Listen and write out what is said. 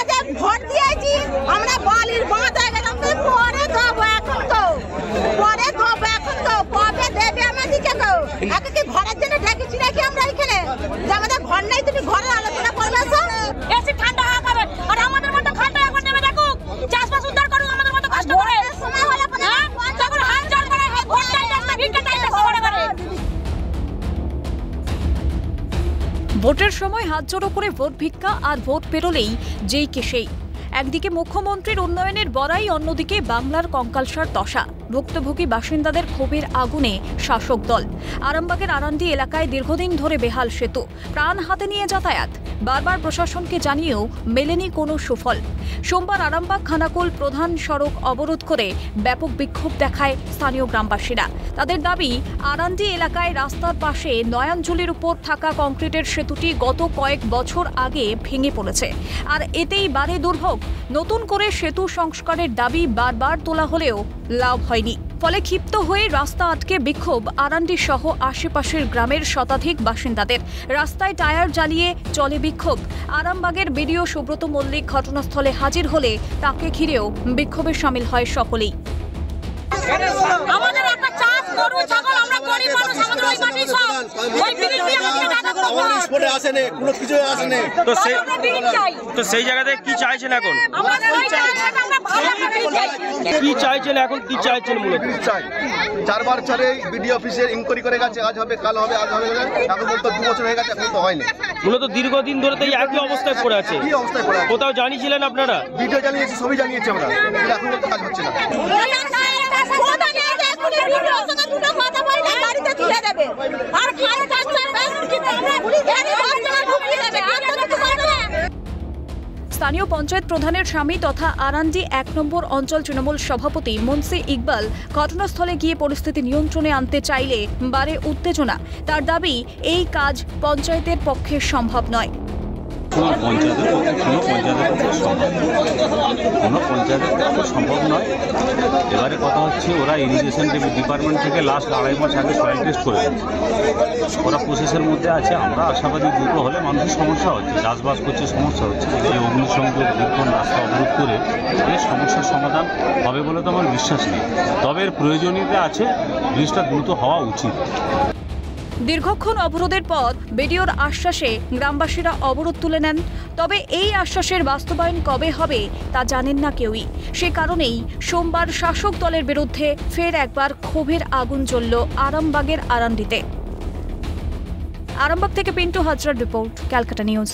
যে ভোট দিয়েছি আমরা বালির বাঁধা গেলাম, পরে দেবো এখন তো, পরে দেবো এখন তো, কবে দেবে আমাদেরকে তো? আগে কি ঘরের জন্য ডেকেছি নাকি আমরা এখানে? যে আমাদের ঘর নেই, তুমি ঘরের আলোচনা করবে? এসে ঠান্ডা হওয়া পাবে, আর আমাদের মতো ঠান্ডা একবার নেমে দেখুক, চাষবাস উদ্ধার করুক আমাদের মতো কষ্ট করে। সময় হলে তখন হাল জল করে ভোট চাইতে ভিড়টা চাইতে সবার করে। ভোটের সময় হাত জড়ো করে ভোট ভিক্ষা আর ভোট পেরোলেই যেই কে সেই। একদিকে মুখ্যমন্ত্রীর উন্নয়নের বড়াই, অন্যদিকে বাংলার কঙ্কালসার দশা। ভুক্তভোগী বাসিন্দাদের ক্ষোভের আগুনে শাসক দল। আরামবাগের আরান্ডি এলাকায় দীর্ঘদিন ধরে বেহাল সেতু, প্রাণ হাতে নিয়ে যাতায়াত। বারবার প্রশাসনকে জানিয়েও মেলেনি কোনো সুফল। সোমবার আরামবাগ খানাকুল প্রধান সড়ক অবরোধ করে ব্যাপক বিক্ষোভ দেখায় স্থানীয় গ্রামবাসীরা। তাদের দাবি, আরান্ডি এলাকায় রাস্তার পাশে নয়াঞ্জলির উপর থাকা কংক্রিটের সেতুটি গত কয়েক বছর আগে ভেঙে পড়েছে, আর এতেই বাড়ে দুর্ভোগ। নতুন করে সেতু সংস্কারের দাবি বারবার তোলা হলেও লাভ হয়নি। ফলে ক্ষিপ্ত হয়ে রাস্তা আটকে বিক্ষোভ আরান্ডি সহ আশেপাশের গ্রামের শতাধিক বাসিন্দাদের। রাস্তায় টায়ার জ্বালিয়ে চলে বিক্ষোভ। আরামবাগের বিডিও সুব্রত মল্লিক ঘটনাস্থলে হাজির হলে তাকে ঘিরেও বিক্ষোভে শামিল হয় সকলেই। আমাদের একটা চাষ গরু ছাগল, আমরা গরিব মানুষ, আমাদের ওই মাটি সব ওই বিড়ি দিয়ে আমাদের টাকা করতে হয়। স্পটে আসেনি, কোনো কিছু আসেনি। তো সেই জায়গাতে কি চাইছেন এখন? আমাদের ওই টাকা আমরা ভালো একটা বিড়ি চাই। কি চাইছেন এখন, কি চাইছেন মূলত? চাই 4 বার বিডি অফিসে ইনকোয়ারি করে গেছে, আজ হবে কাল হবে, আজ হবে, এখন বলতো 2 বছর হয়ে গেছে, এখন তো হয়নি। মূলত দীর্ঘদিন ধরে তো এই একই অবস্থায় পড়ে আছে। কি অবস্থায় পড়ে আছে? কোথাও জানিয়েছিলেন আপনারা? ভিডিও জানিয়েছি, সবই জানিয়েছি আমরা, কিন্তু এখন তো কাজ হচ্ছে না। স্থানীয় পঞ্চায়েত প্রধানের স্বামী তথা আরান্ডি 1 নম্বর অঞ্চল তৃণমূল সভাপতি মুন্সি ইকবাল ঘটনাস্থলে গিয়ে পরিস্থিতি নিয়ন্ত্রণে আনতে চাইলে বাড়ে উত্তেজনা। তার দাবি, এই কাজ পঞ্চায়েতের পক্ষে সম্ভব নয়। কোনো পঞ্চায়েতের পক্ষে সম্ভব নয়। এবারে কথা হচ্ছে, ওরা ইরিগেশন ডিপার্টমেন্ট থেকে লাস্ট 2.5 মাস আগে সয়েল টেস্ট করে গেছে। ওরা প্রসেসের মধ্যে আছে। আমরা আশাবাদী দুটো হলে মানুষের সমস্যা হচ্ছে, চাষবাস করছে, সমস্যা হচ্ছে। এই অগ্নিসংযোগ দীর্ঘক্ষণ রাস্তা অবরোধ করে এই সমস্যার সমাধান হবে বলে তো আমার বিশ্বাস নেই। তবে এর প্রয়োজনীয়তা আছে, জিনিসটা দ্রুত হওয়া উচিত। দীর্ঘক্ষণ অবরোধের পর বিডিওর আশ্বাসে গ্রামবাসীরা অবরোধ তুলে নেন। তবে এই আশ্বাসের বাস্তবায়ন কবে হবে তা জানেন না কেউই। সে কারণেই সোমবার শাসক দলের বিরুদ্ধে ফের একবার ক্ষোভের আগুন জ্বলল আরামবাগের আরান্ডিতে। আরামবাগ থেকে পিন্টু হাজরার রিপোর্ট, ক্যালকাটা নিউজ।